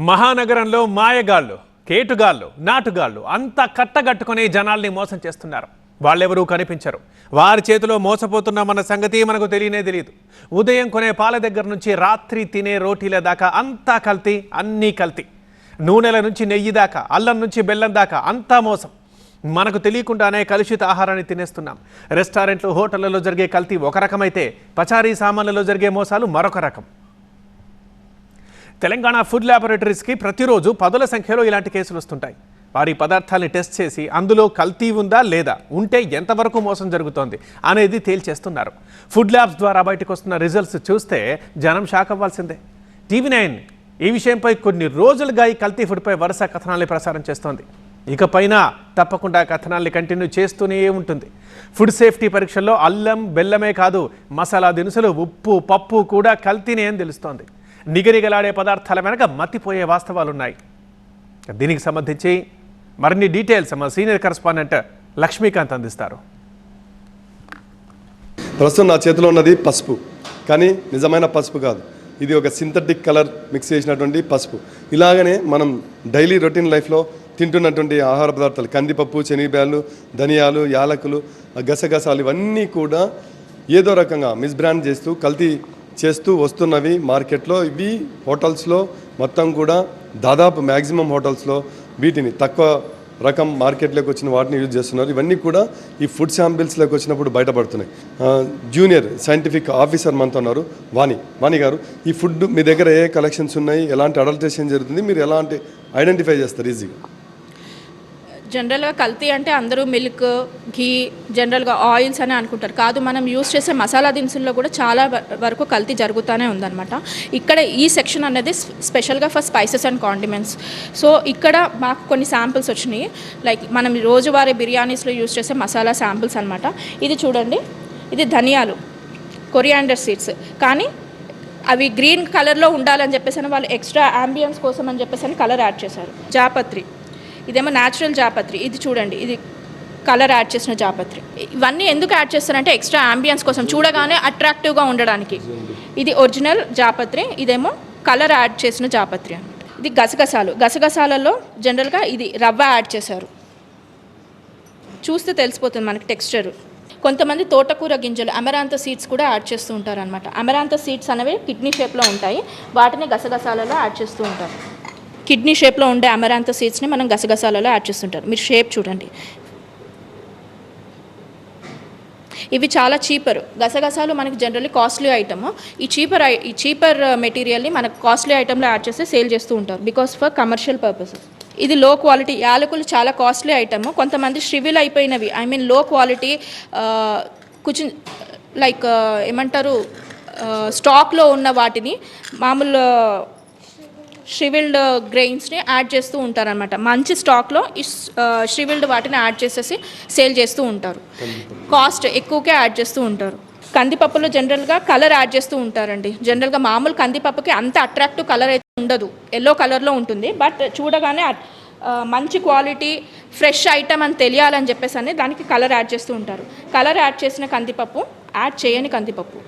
మహానగరంలో మాయగాళ్ళు, కేటుగాళ్ళు, నాటుగాళ్ళు అంతా కట్టగట్టుకుని జనాల్ని మోసం చేస్తున్నారు. వాళ్ళెవరూ కనిపించరు. వారి చేతిలో మోసపోతున్నామన్న సంగతి మనకు తెలియదు. ఉదయం కొనే పాల దగ్గర నుంచి రాత్రి తినే రోటీల దాకా అంతా కల్తీ, అన్నీ కల్తీ. నూనెల నుంచి నెయ్యి దాకా, అల్లం నుంచి బెల్లం దాకా అంతా మోసం. మనకు తెలియకుండానే కలుషిత ఆహారాన్ని తినేస్తున్నాం. రెస్టారెంట్లు, హోటళ్లలో జరిగే కల్తీ ఒక రకమైతే పచారీ సామాన్లలో జరిగే మోసాలు మరొక రకం. తెలంగాణ ఫుడ్ ల్యాబొరేటరీస్కి ప్రతిరోజు పదుల సంఖ్యలో ఇలాంటి కేసులు వస్తుంటాయి. వారి పదార్థాలని టెస్ట్ చేసి అందులో కల్తీ ఉందా లేదా, ఉంటే ఎంతవరకు మోసం జరుగుతోంది అనేది తేల్చేస్తున్నారు. ఫుడ్ ల్యాబ్స్ ద్వారా బయటకు వస్తున్న రిజల్ట్స్ చూస్తే జనం షాక్ అవ్వాల్సిందే. TV9 ఈ విషయంపై కొన్ని రోజులుగా ఈ కల్తీ ఫుడ్పై వరుస కథనాల్ని ప్రసారం చేస్తోంది. ఇకపైన తప్పకుండా కథనాల్ని కంటిన్యూ చేస్తూనే ఉంటుంది. ఫుడ్ సేఫ్టీ పరీక్షల్లో అల్లం, బెల్లమే కాదు, మసాలా దినుసులు, ఉప్పు, పప్పు కూడా కల్తీనే అని తెలుస్తోంది. నిగనిగలాడే పదార్థాల వెనక మత్తిపోయే వాస్తవాలున్నాయి. దీనికి సంబంధించి మరిన్ని డీటెయిల్స్ మా సీనియర్ కరెస్పాండెంట్ లక్ష్మీకాంత్ అందిస్తారు. ప్రస్తుతం నా చేతిలో ఉన్నది పసుపు, కానీ నిజమైన పసుపు కాదు. ఇది ఒక సింథటిక్ కలర్ మిక్స్ చేసినటువంటి పసుపు. ఇలాగనే మనం డైలీ రొటీన్ లైఫ్లో తింటున్నటువంటి ఆహార పదార్థాలు, కందిపప్పు, శనగబ్యాళ్ళు, ధనియాలు, యాలకులు, గసగసాలు, ఇవన్నీ కూడా ఏదో రకంగా మిస్బ్రాండ్ చేస్తూ కల్తీ చేస్తూ వస్తున్నవి మార్కెట్లో. ఇవి హోటల్స్లో మొత్తం కూడా దాదాపు మ్యాక్సిమం హోటల్స్లో వీటిని తక్కువ రకం మార్కెట్లోకి వచ్చిన వాటిని యూజ్ చేస్తున్నారు. ఇవన్నీ కూడా ఈ ఫుడ్ శాంపిల్స్లోకి వచ్చినప్పుడు బయటపడుతున్నాయి. జూనియర్ సైంటిఫిక్ ఆఫీసర్ మనతో ఉన్నారు, వాణి గారు. ఈ ఫుడ్ మీ దగ్గర ఏ కలెక్షన్స్ ఉన్నాయి, ఎలాంటి అడల్టరేషన్ జరుగుతుంది, మీరు ఎలాంటి ఐడెంటిఫై చేస్తారు ఈజీగా? జనరల్గా కల్తీ అంటే అందరూ మిల్క్, ఘీ, జనరల్గా ఆయిల్స్ అని అనుకుంటారు. కాదు, మనం యూస్ చేసే మసాలా దినుసుల్లో కూడా చాలా వరకు కల్తీ జరుగుతూనే ఉందన్నమాట. ఇక్కడ ఈ సెక్షన్ అనేది స్పెషల్గా for spices and condiments. So ఇక్కడ మాకు కొన్ని శాంపిల్స్ వచ్చినాయి. లైక్ మనం రోజువారీ బిర్యానీస్లో యూస్ చేసే మసాలా శాంపిల్స్ అనమాట. ఇది చూడండి, ఇది ధనియాలు, కొరియాండర్ సీడ్స్, కానీ అవి గ్రీన్ కలర్లో ఉండాలని చెప్పేసి వాళ్ళు ఎక్స్ట్రా యాంబియన్స్ కోసం అని చెప్పేసి కలర్ యాడ్ చేశారు. జాపత్రి, ఇదేమో న్యాచురల్ జాపత్రి. ఇది చూడండి, ఇది కలర్ యాడ్ చేసిన జాపత్రి. ఇవన్నీ ఎందుకు యాడ్ చేస్తారంటే ఎక్స్ట్రా యాంబియన్స్ కోసం, చూడగానే అట్రాక్టివ్గా ఉండడానికి. ఇది ఒరిజినల్ జాపత్రి, ఇదేమో కలర్ యాడ్ చేసిన జాపత్రి అనమాట. ఇది గసగసాలు. గసగసాలలో జనరల్గా ఇది రవ్వ యాడ్ చేశారు. చూస్తే తెలిసిపోతుంది మనకి టెక్స్చర్. కొంతమంది తోటకూర గింజలు, అమరాంత సీడ్స్ కూడా యాడ్ చేస్తూ ఉంటారు అనమాట. అమరాంత సీడ్స్ అనేవి కిడ్నీ షేప్లో ఉంటాయి, వాటిని గసగసాలలో యాడ్ చేస్తూ ఉంటారు. కిడ్నీ షేప్లో ఉండే అమరాంత సీడ్స్ని మనం గసగసాలలో యాడ్ చేస్తుంటారు. మీరు షేప్ చూడండి, ఇవి చాలా చీపర్. గసగసాలు మనకి జనరల్లీ కాస్ట్లీ ఐటమ్. ఈ చీపర్ మెటీరియల్ని మనకు కాస్ట్లీ ఐటమ్లో యాడ్ చేస్తే సేల్ చేస్తూ ఉంటారు, బికాస్ ఫర్ కమర్షియల్ పర్పసెస్. ఇది లో క్వాలిటీ. యాలకులు చాలా కాస్ట్లీ ఐటమ్. కొంతమంది ష్రివిల్ అయిపోయినవి, ఐ మీన్ లో క్వాలిటీ, కొంచెం లైక్ ఏమంటారు, స్టాక్లో ఉన్న వాటిని, మామూలు ష్రివిల్డ్ గ్రెయిన్స్ని యాడ్ చేస్తూ ఉంటారనమాట. మంచి స్టాక్లో ఈ ష్రివిల్డ్ వాటిని యాడ్ చేసేసి సేల్ చేస్తూ ఉంటారు. కాస్ట్ ఎక్కువకే యాడ్ చేస్తూ ఉంటారు. కందిపప్పులో జనరల్గా కలర్ యాడ్ చేస్తూ ఉంటారండి. జనరల్గా మామూలు కందిపప్పుకి అంత అట్రాక్టివ్ కలర్ అయితే ఉండదు, ఎల్లో కలర్లో ఉంటుంది. బట్ చూడగానే మంచి క్వాలిటీ ఫ్రెష్ ఐటమ్ అని తెలియాలని చెప్పేసి అని దానికి కలర్ యాడ్ చేస్తూ ఉంటారు. కలర్ యాడ్ చేసిన కందిపప్పు, యాడ్ చేయని కందిపప్పు.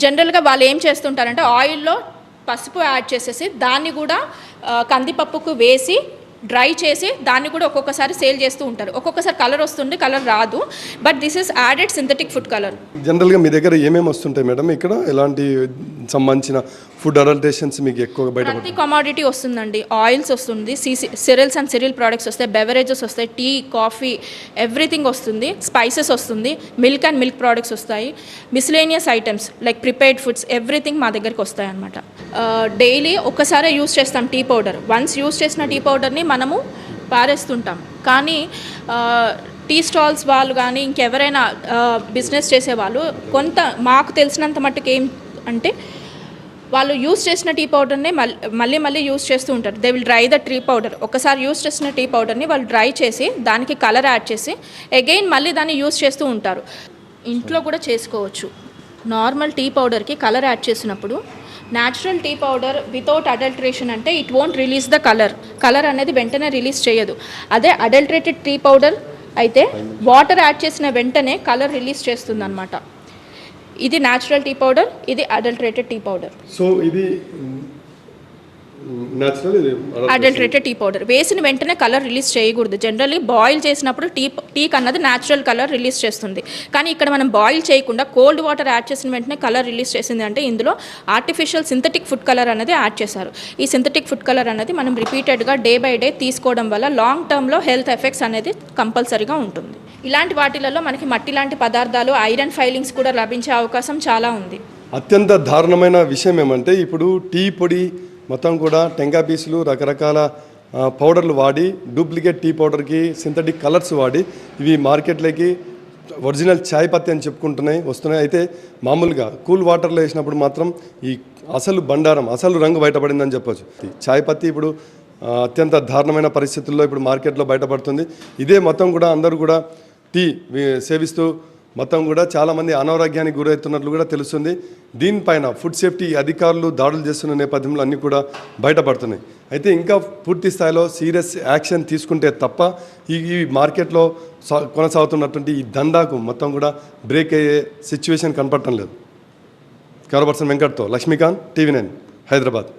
జనరల్గా వాళ్ళు ఏం చేస్తుంటారంటే ఆయిల్లో పసుపు యాడ్ చేసేసి దాన్ని కూడా కందిపప్పుకు వేసి డ్రై చేసి దాన్ని కూడా ఒక్కొక్కసారి సేల్ చేస్తూ ఉంటారు. ఒక్కొక్కసారి కలర్ వస్తుంది, కలర్ రాదు. But this is added synthetic food colour. జనరల్గా మీ దగ్గర ఏమేమి వస్తుంటాయి మేడం? ఇక్కడ ఎలాంటి సంబంధించిన ఫుడ్ అడల్టరేషన్స్ మీకు ఎక్కువగా బయట? ప్రతి కమాడిటీ వస్తుందండి. ఆయిల్స్ వస్తుంది, సిరియల్స్ అండ్ సిరియల్ ప్రోడక్ట్స్ వస్తాయి, బెవరేజెస్ వస్తాయి, టీ, కాఫీ, ఎవ్రీథింగ్ వస్తుంది, స్పైసెస్ వస్తుంది, మిల్క్ అండ్ మిల్క్ ప్రోడక్ట్స్ వస్తాయి, miscellaneous items like prepared foods, everything మా దగ్గరికి వస్తాయి అన్నమాట. డైలీ ఒక్కసారే యూస్ చేస్తాం టీ పౌడర్. వన్స్ యూస్ చేసిన టీ పౌడర్ని మనము పారేస్తుంటాం. కానీ టీ స్టాల్స్ వాళ్ళు కానీ ఇంకెవరైనా బిజినెస్ చేసేవాళ్ళు కొంత మాకు తెలిసినంత మట్టుకు ఏం అంటే వాళ్ళు యూస్ చేసిన టీ పౌడర్ని మళ్ళీ యూస్ చేస్తూ ఉంటారు. They will dry the tea powder. ఒకసారి యూస్ చేసిన టీ పౌడర్ని వాళ్ళు డ్రై చేసి దానికి కలర్ యాడ్ చేసి అగైన్ మళ్ళీ దాన్ని యూస్ చేస్తూ ఉంటారు. ఇంట్లో కూడా చేసుకోవచ్చు. నార్మల్ టీ పౌడర్కి కలర్ యాడ్ చేసినప్పుడు natural tea powder without adulteration అంటే it won't release the colour అనేది వెంటనే రిలీజ్ చేయదు. అదే అడల్టరేటెడ్ టీ పౌడర్ అయితే వాటర్ యాడ్ చేసిన వెంటనే కలర్ రిలీజ్ చేస్తుంది అన్నమాట. ఇది న్యాచురల్ టీ పౌడర్, ఇది అడల్టరేటెడ్ టీ పౌడర్. సో ఇది న్యాచురల్ ఇది అడల్టరేటెడ్ టీ పౌడర్ వేసిన వెంటనే కలర్ రిలీజ్ చేయకూడదు. జనరల్లీ బాయిల్ చేసినప్పుడు టీకి అన్నది న్యాచురల్ కలర్ రిలీజ్ చేస్తుంది. కానీ ఇక్కడ మనం బాయిల్ చేయకుండా కోల్డ్ వాటర్ యాడ్ చేసిన వెంటనే కలర్ రిలీజ్ చేసింది అంటే ఇందులో ఆర్టిఫిషియల్ సింథటిక్ ఫుడ్ కలర్ అనేది యాడ్ చేశారు. ఈ సింథటిక్ ఫుడ్ కలర్ అనేది మనం రిపీటెడ్గా డే బై డే తీసుకోవడం వల్ల లాంగ్ టర్మ్లో హెల్త్ ఎఫెక్ట్స్ అనేది కంపల్సరీగా ఉంటుంది. ఇలాంటి వాటిలలో మనకి మట్టి లాంటి పదార్థాలు, ఐరన్ ఫైలింగ్స్ కూడా లభించే అవకాశం చాలా ఉంది. అత్యంత దారుణమైన విషయం ఏమంటే ఇప్పుడు టీ పొడి మొత్తం కూడా టెంకా పీసులు రకరకాల పౌడర్లు వాడి డూప్లికేట్ టీ పౌడర్కి సింథటిక్ కలర్స్ వాడి ఇవి మార్కెట్లోకి ఒరిజినల్ చాయ్ పత్తి అని వస్తున్నాయి. అయితే మామూలుగా కూల్ వాటర్లో వేసినప్పుడు మాత్రం ఈ అసలు బండారం, అసలు రంగు బయటపడిందని చెప్పొచ్చు. చాయ్ పత్తి ఇప్పుడు అత్యంత దారుణమైన పరిస్థితుల్లో ఇప్పుడు మార్కెట్లో బయటపడుతుంది. ఇదే మొత్తం కూడా అందరూ కూడా టీ సేవిస్తూ మొత్తం కూడా చాలామంది అనారోగ్యానికి గురవుతున్నట్లు కూడా తెలుస్తుంది. దీనిపైన ఫుడ్ సేఫ్టీ అధికారులు దాడులు చేస్తున్న నేపథ్యంలో అన్నీ కూడా బయటపడుతున్నాయి. అయితే ఇంకా పూర్తి స్థాయిలో సీరియస్ యాక్షన్ తీసుకుంటే తప్ప ఈ మార్కెట్లో కొనసాగుతున్నటువంటి ఈ దందాకు మొత్తం కూడా బ్రేక్ అయ్యే సిచ్యువేషన్ కనపడటం లేదు. కెమెరా పర్సన్ వెంకట్తో లక్ష్మీకాంత్, TV9 హైదరాబాద్.